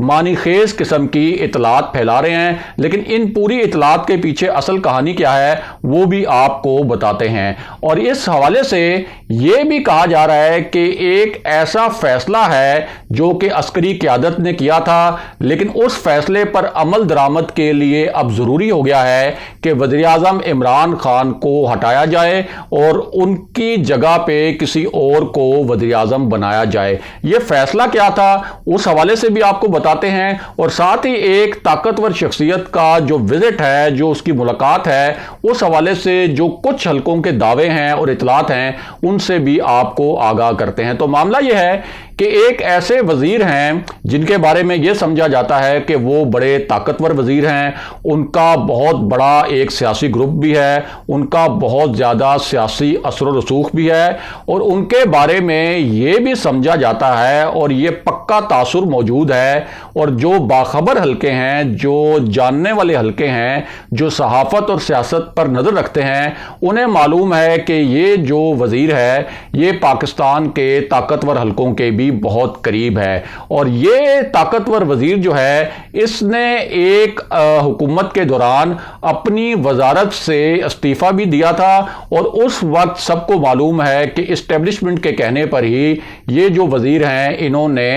معنی خیز قسم کی اطلاعات پھیلا رہے ہیں، لیکن ان پوری اطلاعات کے پیچھے اصل کہانی کیا ہے وہ بھی آپ کو بتاتے ہیں۔ اور اس حوالے سے یہ بھی کہا جا رہا ہے کہ ایک ایسا فیصلہ ہے جو کہ عسکری قیادت نے کیا تھا، لیکن اس فیصلے پر عمل درآمد کے لیے اب ضروری ہو گیا ہے کہ وزیر اعظم عمران خان کو ہٹایا جائے اور ان کی جگہ پہ کسی اور کو وزیر اعظم بنایا جائے۔ یہ فیصلہ کیا تھا اس حوالے سے بھی آپ کو بتاتے ہیں، اور ساتھ ہی ایک طاقتور شخصیت کا جو وزٹ ہے، جو اس کی ملاقات ہے، اس حوالے سے جو کچھ حلقوں کے دعوے ہیں اور اطلاعات ہیں ان سے بھی آپ کو آگاہ کرتے ہیں۔ تو معاملہ یہ ہے کہ ایک ایسے وزیر ہیں جن کے بارے میں یہ سمجھا جاتا ہے کہ وہ بڑے طاقتور وزیر ہیں، ان کا بہت بڑا ایک سیاسی گروپ بھی ہے، ان کا بہت زیادہ سیاسی اثر و رسوخ بھی ہے، اور ان کے بارے میں یہ بھی سمجھا جاتا ہے اور یہ پکا تاثر موجود ہے، اور جو باخبر حلقے ہیں، جو جاننے والے حلقے ہیں، جو صحافت اور سیاست پر نظر رکھتے ہیں، انہیں معلوم ہے کہ یہ جو وزیر ہے یہ پاکستان کے طاقتور حلقوں کے بھی بہت قریب ہے، اور یہ طاقتور وزیر جو ہے اس نے ایک حکومت کے دوران اپنی وزارت سے استعفیٰ بھی دیا تھا، اور اس وقت سب کو معلوم ہے کہ اسٹیبلشمنٹ کے کہنے پر ہی یہ جو وزیر ہیں انہوں نے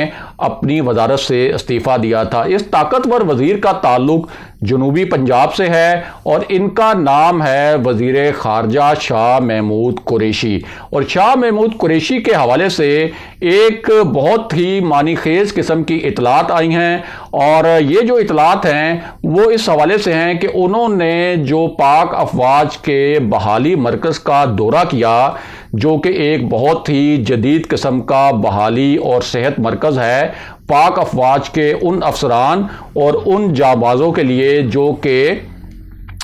اپنی وزارت سے استعفیٰ دیا تھا۔ اس طاقتور وزیر کا تعلق جنوبی پنجاب سے ہے اور ان کا نام ہے وزیر خارجہ شاہ محمود قریشی، اور شاہ محمود قریشی کے حوالے سے ایک بہت ہی معنی خیز قسم کی اطلاعات آئی ہیں، اور یہ جو اطلاعات ہیں وہ اس حوالے سے ہیں کہ انہوں نے جو پاک افواج کے بحالی مرکز کا دورہ کیا، جو کہ ایک بہت ہی جدید قسم کا بحالی اور صحت مرکز ہے پاک افواج کے ان افسران اور ان جانبازوں کے لیے جو کہ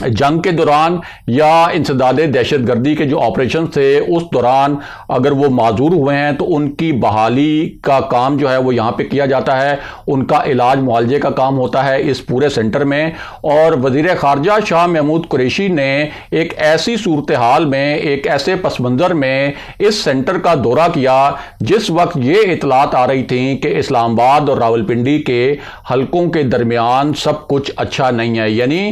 جنگ کے دوران یا انسداد دہشت گردی کے جو آپریشن تھے اس دوران اگر وہ معذور ہوئے ہیں تو ان کی بحالی کا کام جو ہے وہ یہاں پہ کیا جاتا ہے، ان کا علاج معالجے کا کام ہوتا ہے اس پورے سینٹر میں۔ اور وزیر خارجہ شاہ محمود قریشی نے ایک ایسی صورتحال میں، ایک ایسے پس منظر میں اس سینٹر کا دورہ کیا جس وقت یہ اطلاعات آ رہی تھیں کہ اسلام آباد اور راولپنڈی کے حلقوں کے درمیان سب کچھ اچھا نہیں ہے، یعنی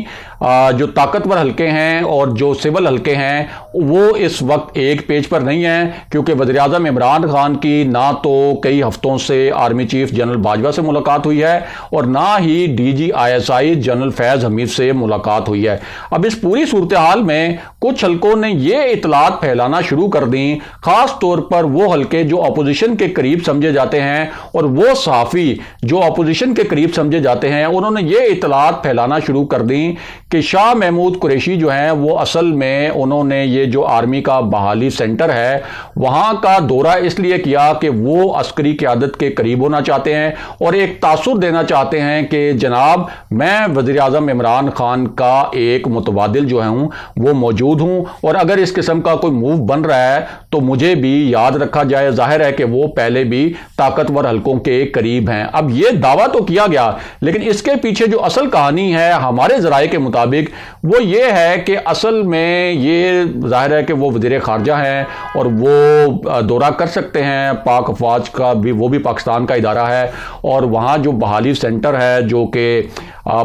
جو طاقتور حلقے ہیں اور جو سول حلقے ہیں وہ اس وقت ایک پیج پر نہیں ہیں، کیونکہ وزیر اعظم عمران خان کی نہ تو کئی ہفتوں سے آرمی چیف جنرل باجوہ سے ملاقات ہوئی ہے اور نہ ہی D G I S I general Faiz Hamid سے ملاقات ہوئی ہے۔ اب اس پوری صورتحال میں کچھ حلقوں نے یہ اطلاعات پھیلانا شروع کر دیں، خاص طور پر وہ حلقے جو اپوزیشن کے قریب سمجھے جاتے ہیں اور وہ صحافی جو اپوزیشن کے قریب سمجھے جاتے ہیں، انہوں نے یہ اطلاعات پھیلانا شروع کر دیں کہ شاہ محمود قریشی جو ہیں وہ اصل میں انہوں نے یہ جو آرمی کا بحالی سینٹر ہے وہاں کا دورہ اس لیے کیا کہ وہ عسکری قیادت کے قریب ہونا چاہتے ہیں اور ایک تاثر دینا چاہتے ہیں کہ جناب میں وزیر اعظم عمران خان کا ایک متبادل جو ہوں وہ موجود ہوں، اور اگر اس قسم کا کوئی موو بن رہا ہے تو مجھے بھی یاد رکھا جائے۔ ظاہر ہے کہ وہ پہلے بھی طاقتور حلقوں کے قریب ہیں۔ اب یہ دعویٰ تو کیا گیا، لیکن اس کے پیچھے جو اصل کہانی ہے ہمارے ذرائع کے مطابق وہ یہ ہے کہ اصل میں یہ ظاہر ہے کہ وہ وزیر خارجہ ہیں اور وہ دورہ کر سکتے ہیں پاک افواج کا بھی، وہ بھی پاکستان کا ادارہ ہے، اور وہاں جو بحالی سینٹر ہے جو کہ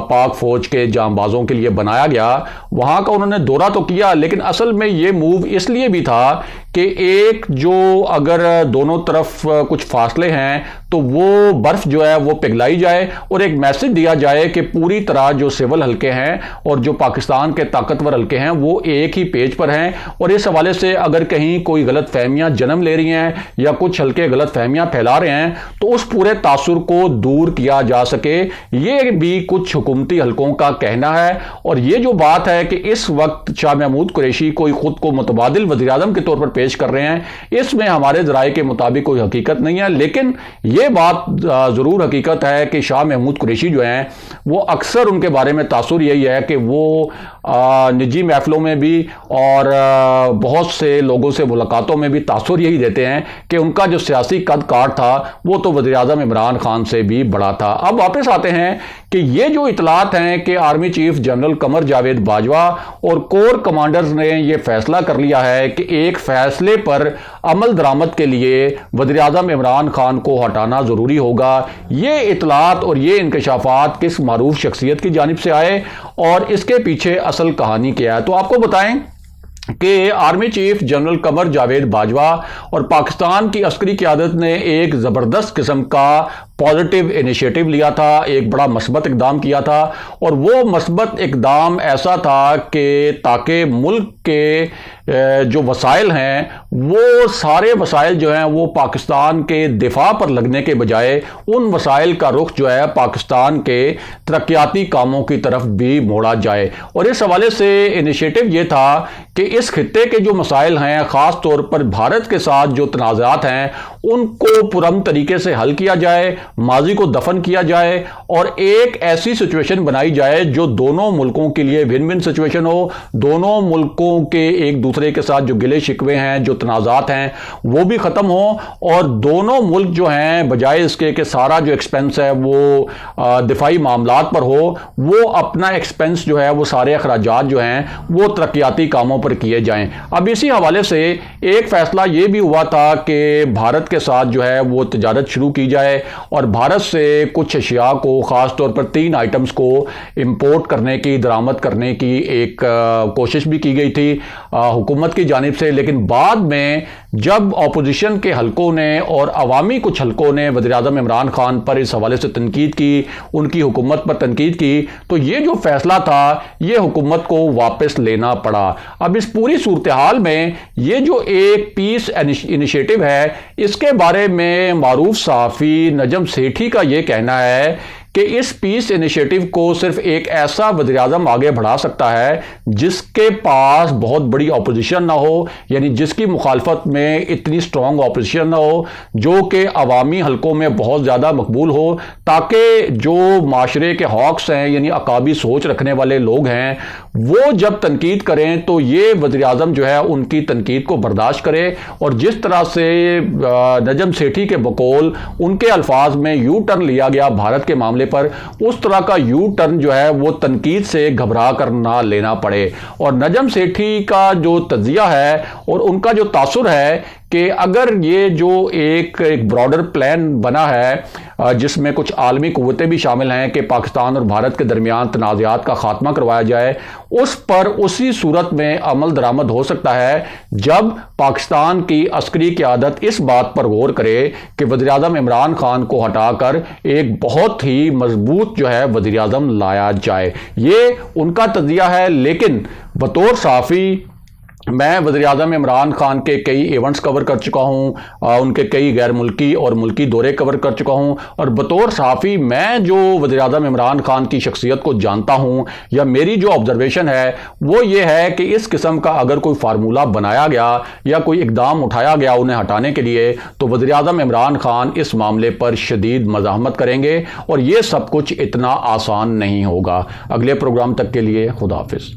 پاک فوج کے جانبازوں کے لیے بنایا گیا وہاں کا انہوں نے دورہ تو کیا، لیکن اصل میں یہ موو اس لیے بھی تھا کہ ایک جو اگر دونوں طرف کچھ فاصلے ہیں تو وہ برف جو ہے وہ پگھلائی جائے اور ایک میسج دیا جائے کہ پوری طرح جو سول حلقے ہیں اور جو پاکستان کے طاقتور حلقے ہیں وہ ایک ہی پیج پر ہیں، اور اس حوالے سے اگر کہیں کوئی غلط فہمیاں جنم لے رہی ہیں یا کچھ حلقے غلط فہمیاں پھیلا رہے ہیں تو اس پورے تاثر کو دور کیا جا سکے، یہ بھی کچھ حکومتی حلقوں کا کہنا ہے۔ اور یہ جو بات ہے کہ اس وقت شاہ محمود قریشی کوئی خود کو متبادل وزیر اعظم کے طور پر پیش کر رہے ہیں، اس میں ہمارے ذرائع کے مطابق کوئی حقیقت نہیں ہے، لیکن یہ بات ضرور حقیقت ہے کہ شاہ محمود قریشی جو ہیں وہ اکثر ان کے بارے میں تاثر یہی ہے کہ وہ نجی محفلوں میں بھی اور بہت سے لوگوں سے ملاقاتوں میں بھی تاثر یہی دیتے ہیں کہ ان کا جو سیاسی قد کاٹ تھا وہ تو وزیر اعظم عمران خان سے بھی بڑا تھا۔ اب واپس آتے ہیں کہ یہ جو اطلاعات ہیں کہ army chief general Qamar Javed Bajwa اور کور کمانڈرز نے یہ فیصلہ کر لیا ہے کہ ایک فیصلے پر عمل درآمد کے لیے وزیر اعظم عمران خان کو ہٹانا ضروری ہوگا۔ یہ اطلاعات اور یہ انکشافات کس معروف شخصیت کی جانب سے آئے اور اس کے پیچھے اصل کہانی کیا ہے؟ تو آپ کو بتائیں کہ army chief general Qamar Javed Bajwa اور پاکستان کی عسکری قیادت نے ایک زبردست قسم کا پازیٹیو انیشیٹو لیا تھا، ایک بڑا مثبت اقدام کیا تھا، اور وہ مثبت اقدام ایسا تھا کہ تاکہ ملک کے جو وسائل ہیں وہ سارے وسائل جو ہیں وہ پاکستان کے دفاع پر لگنے کے بجائے ان وسائل کا رخ جو ہے پاکستان کے ترقیاتی کاموں کی طرف بھی موڑا جائے۔ اور اس حوالے سے انیشیٹو یہ تھا کہ اس خطے کے جو مسائل ہیں، خاص طور پر بھارت کے ساتھ جو تنازعات ہیں، ان کو پرامن طریقے سے حل کیا جائے، ماضی کو دفن کیا جائے اور ایک ایسی سچویشن بنائی جائے جو دونوں ملکوں کے لیے ون ون سچویشن ہو، دونوں ملکوں کے ایک دوسرے کے ساتھ جو گلے شکوے ہیں، جو تنازعات ہیں، وہ بھی ختم ہوں، اور دونوں ملک جو ہیں بجائے اس کے کہ سارا جو ایکسپنس ہے وہ دفاعی معاملات پر ہو، وہ اپنا ایکسپنس جو ہے وہ سارے اخراجات جو ہیں وہ ترقیاتی کاموں پر کیے جائیں۔ اب اسی حوالے سے ایک فیصلہ یہ بھی ہوا تھا کہ بھارت کے ساتھ جو ہے وہ تجارت شروع کی جائے اور بھارت سے کچھ اشیاء کو، خاص طور پر 3 آئٹمز کو امپورٹ کرنے کی، درآمد کرنے کی ایک کوشش بھی کی گئی تھی حکومت کی جانب سے، لیکن بعد میں جب اپوزیشن کے حلقوں نے اور عوامی کچھ حلقوں نے وزیر اعظم عمران خان پر اس حوالے سے تنقید کی، ان کی حکومت پر تنقید کی، تو یہ جو فیصلہ تھا یہ حکومت کو واپس لینا پڑا۔ اب اس پوری صورتحال میں یہ جو ایک پیس انیشیٹو ہے، اس کے بارے میں معروف صحافی نجم سیٹھی کا یہ کہنا ہے کہ اس پیس انیشیٹو کو صرف ایک ایسا وزیر اعظم آگے بڑھا سکتا ہے جس کے پاس بہت بڑی اپوزیشن نہ ہو، یعنی جس کی مخالفت میں اتنی سٹرونگ اپوزیشن نہ ہو، جو کہ عوامی حلقوں میں بہت زیادہ مقبول ہو، تاکہ جو معاشرے کے ہاکس ہیں، یعنی عقابی سوچ رکھنے والے لوگ ہیں، وہ جب تنقید کریں تو یہ وزیر اعظم جو ہے ان کی تنقید کو برداشت کرے، اور جس طرح سے نجم سیٹھی کے بقول ان کے الفاظ میں یو ٹرن لیا گیا بھارت کے معاملے پر، اس طرح کا یو ٹرن جو ہے وہ تنقید سے گھبرا کر نہ لینا پڑے۔ اور نجم سیٹھی کا جو تجزیہ ہے اور ان کا جو تاثر ہے کہ اگر یہ جو ایک براڈر پلان بنا ہے جس میں کچھ عالمی قوتیں بھی شامل ہیں کہ پاکستان اور بھارت کے درمیان تنازعات کا خاتمہ کروایا جائے، اس پر اسی صورت میں عمل درآمد ہو سکتا ہے جب پاکستان کی عسکری قیادت اس بات پر غور کرے کہ وزیر اعظم عمران خان کو ہٹا کر ایک بہت ہی مضبوط جو ہے وزیر اعظم لایا جائے۔ یہ ان کا تجزیہ ہے، لیکن بطور صحافی میں وزیر اعظم عمران خان کے کئی ایونٹس کور کر چکا ہوں، ان کے کئی غیر ملکی اور ملکی دورے کور کر چکا ہوں، اور بطور صحافی میں جو وزیر اعظم عمران خان کی شخصیت کو جانتا ہوں یا میری جو آبزرویشن ہے وہ یہ ہے کہ اس قسم کا اگر کوئی فارمولہ بنایا گیا یا کوئی اقدام اٹھایا گیا انہیں ہٹانے کے لیے، تو وزیر اعظم عمران خان اس معاملے پر شدید مزاحمت کریں گے، اور یہ سب کچھ اتنا آسان نہیں ہوگا۔ اگلے پروگرام تک کے لیے خدا حافظ۔